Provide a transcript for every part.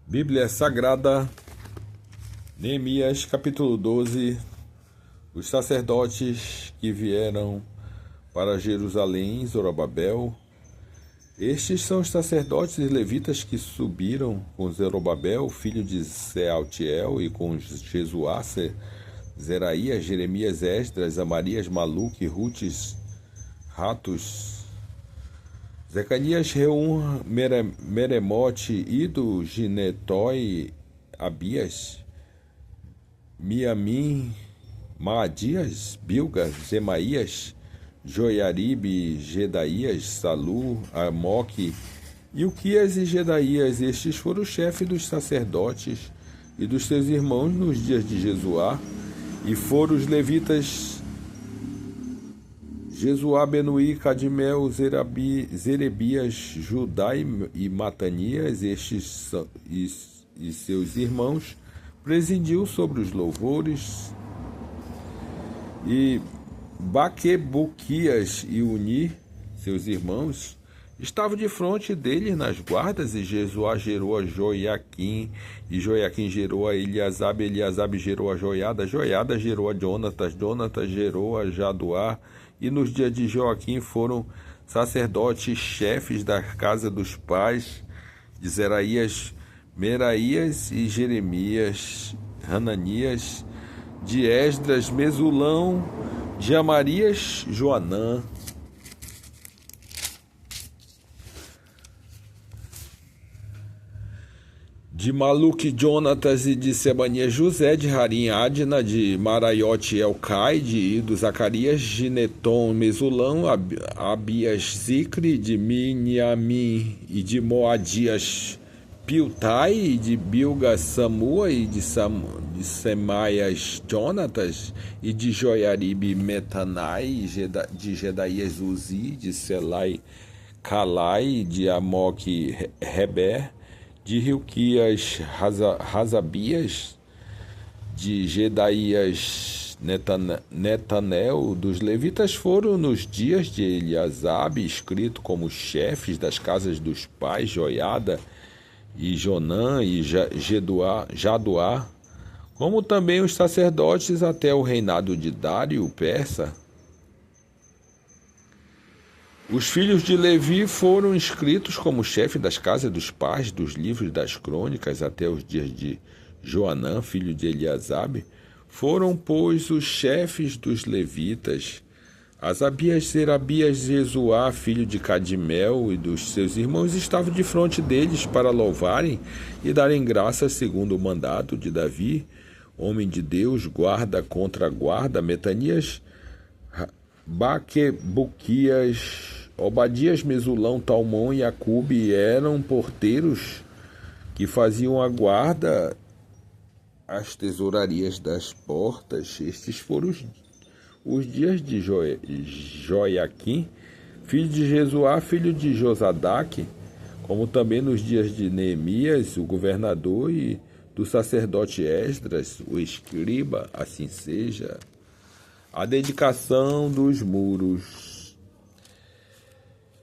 Bíblia Sagrada, Neemias, capítulo 12. Os sacerdotes que vieram para Jerusalém, Zorobabel. Estes são os sacerdotes e levitas que subiram com Zorobabel, filho de Sealtiel, e com Jesuá, Zeraías, Jeremias, Esdras, Amarias, Maluque, Rutes, Ratus, Zecanias, Reum, Meremote, Ido, Ginetói, Abias, Miamim, Maadias, Bilga, Zemaías, Joiaribe, Gedaías, Salu, Amoque, Ilquias e Gedaías. Estes foram os chefes dos sacerdotes e dos seus irmãos nos dias de Jesuá, e foram os levitas Jesuá, Benuí, Cadimel, Zerebias, Judá e Matanias. Estes e seus irmãos presidiu sobre os louvores, e Baquebuquias e Uni, seus irmãos, estavam de frente dele nas guardas, e Jesuá gerou a Joiaquim, e Joiaquim gerou a Eliasabe, Eliasabe gerou a Joiada, Joiada gerou a Jonatas, Jonatas gerou a Jaduá, e nos dias de Joaquim foram sacerdotes chefes da casa dos pais de Zeraías, Meraías e Jeremias, Hananias, de Esdras, Mesulão, de Amarias, Joanã, de Maluque, Jonatas, e de Sebanias, José, de Harim, Adna, de Maraiote, Elcai, de Ido, Zacarias, Gineton, Mesulão, Abias, Zicre, de Miniamim, e de Moadias, Piltai, e de Bilga, Samua, e de Semaias, Jonatas, e de Joiaribe, Metanai, de Gedaías, Uzi, de Selai, Calai, de Amoque, Reber, de Hilquias, Razabias, de Gedaías, Netanel. Dos levitas foram nos dias de Eliasabe, escrito como chefes das casas dos pais, Joiada e Jonã e Jaduá, como também os sacerdotes até o reinado de Dário, o persa. Os filhos de Levi foram inscritos como chefe das casas dos pais dos livros das crônicas até os dias de Joanã, filho de Eliasabe. Foram, pois, os chefes dos levitas, Asabias, Zerabias, Jesuá, filho de Cadimel, e dos seus irmãos estavam de frente deles para louvarem e darem graças segundo o mandado de Davi, homem de Deus, guarda contra guarda. Metanias, Baquebuquias, Obadias, Mesulão, Talmon e Acube eram porteiros que faziam a guarda às tesourarias das portas. Estes foram os dias de Joiaquim, filho de Jesuá, filho de Josadaque, como também nos dias de Neemias, o governador, e do sacerdote Esdras, o escriba. Assim seja. A dedicação dos muros.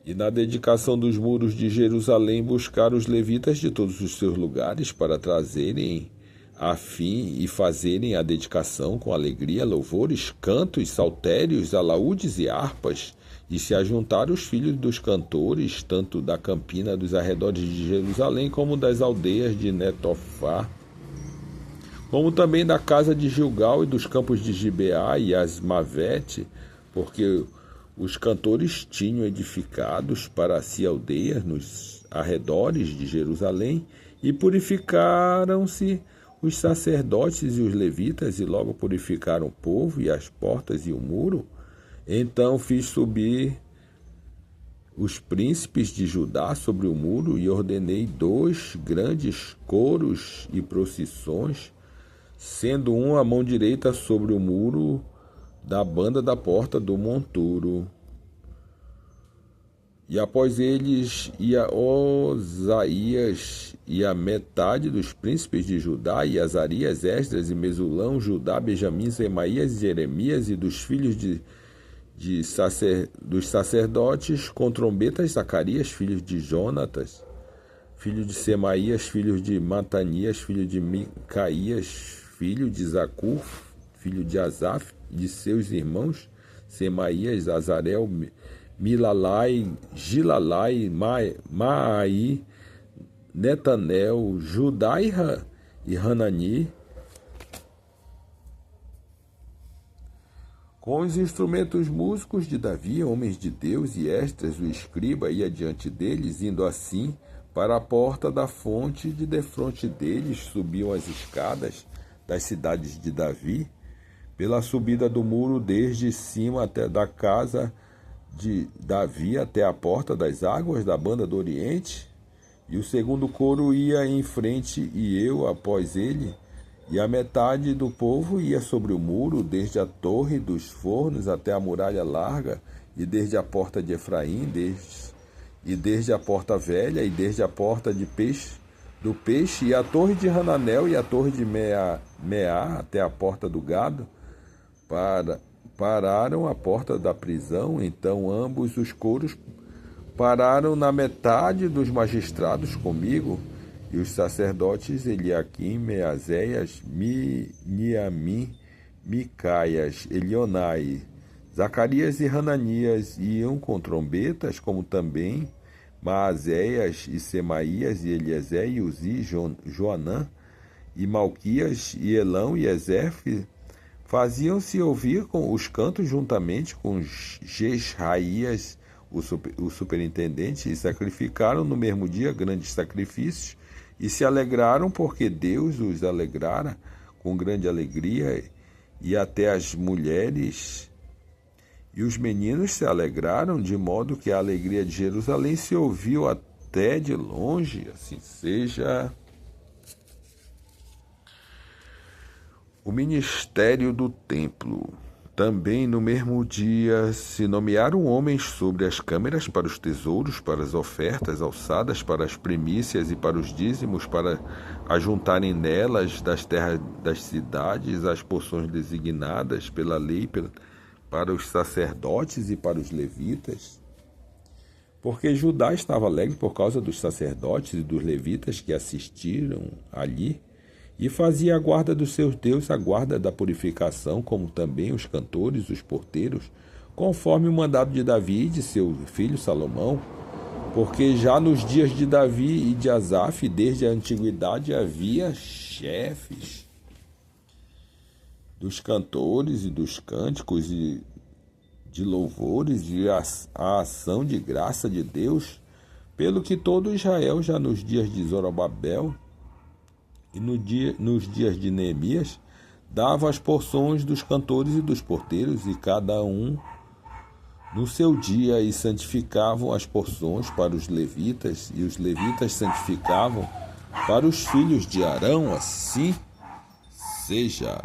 E na dedicação dos muros de Jerusalém buscaram os levitas de todos os seus lugares para trazerem a fim e fazerem a dedicação com alegria, louvores, cantos, saltérios, alaúdes e harpas, e se ajuntaram os filhos dos cantores, tanto da campina dos arredores de Jerusalém, como das aldeias de Netofá, como também da casa de Gilgal e dos campos de Gibeá e Asmavete, porque os cantores tinham edificados para si aldeias nos arredores de Jerusalém, e purificaram-se os sacerdotes e os levitas, e logo purificaram o povo e as portas e o muro. Então fiz subir os príncipes de Judá sobre o muro, e ordenei 2 grandes coros e procissões, sendo um à mão direita sobre o muro da banda da porta do monturo. E após eles ia Osaías e a metade dos príncipes de Judá, e Azarias, Esdras e Mesulão, Judá, Benjamim, Semaías e Jeremias, e dos filhos dos sacerdotes com trombetas, Zacarias, filho de Jonatas, filho de Semaías, filho de Matanias, filho de Micaías, filho de Zacur, filho de Asaf, e de seus irmãos, Semaías, Azarel, Milalai, Gilalai, Maai, Netanel, Judaiha e Hanani, com os instrumentos músicos de Davi, homens de Deus, e Esdras, o escriba, ia diante deles, indo assim para a porta da fonte, de defronte deles subiam as escadas das cidades de Davi, pela subida do muro desde cima até da casa de Davi até a porta das águas da banda do Oriente, e o segundo coro ia em frente e eu após ele, e a metade do povo ia sobre o muro, desde a torre dos fornos até a muralha larga, e desde a porta de Efraim, desde a porta velha, e desde a porta do peixe, e a torre de Hananel, e a torre de Meá, até a porta do gado, pararam à porta da prisão. Então ambos os coros pararam na metade dos magistrados comigo, e os sacerdotes Eliaquim, Meazéias, Miniamim, Micaias, Elionai, Zacarias e Hananias iam com trombetas, como também Maazéias e Semaías e Eliezer e Uzi, Joanã e Malquias e Elão e Ezefe faziam-se ouvir com os cantos juntamente com Jesraías, o superintendente, e sacrificaram no mesmo dia grandes sacrifícios, e se alegraram porque Deus os alegrara com grande alegria, e até as mulheres e os meninos se alegraram, de modo que a alegria de Jerusalém se ouviu até de longe. Assim seja. O ministério do templo. Também no mesmo dia se nomearam homens sobre as câmeras para os tesouros, para as ofertas alçadas, para as primícias e para os dízimos, para ajuntarem nelas das terras das cidades as porções designadas pela lei para os sacerdotes e para os levitas. Porque Judá estava alegre por causa dos sacerdotes e dos levitas que assistiram ali, e fazia a guarda dos seus deuses, a guarda da purificação, como também os cantores, os porteiros, conforme o mandado de Davi e de seu filho Salomão, porque já nos dias de Davi e de Asaf, desde a antiguidade, havia chefes dos cantores e dos cânticos e de louvores e a ação de graça de Deus, pelo que todo Israel, já nos dias de Zorobabel e nos dias de Neemias, dava as porções dos cantores e dos porteiros, e cada um no seu dia, e santificavam as porções para os levitas, e os levitas santificavam para os filhos de Arão. Assim seja.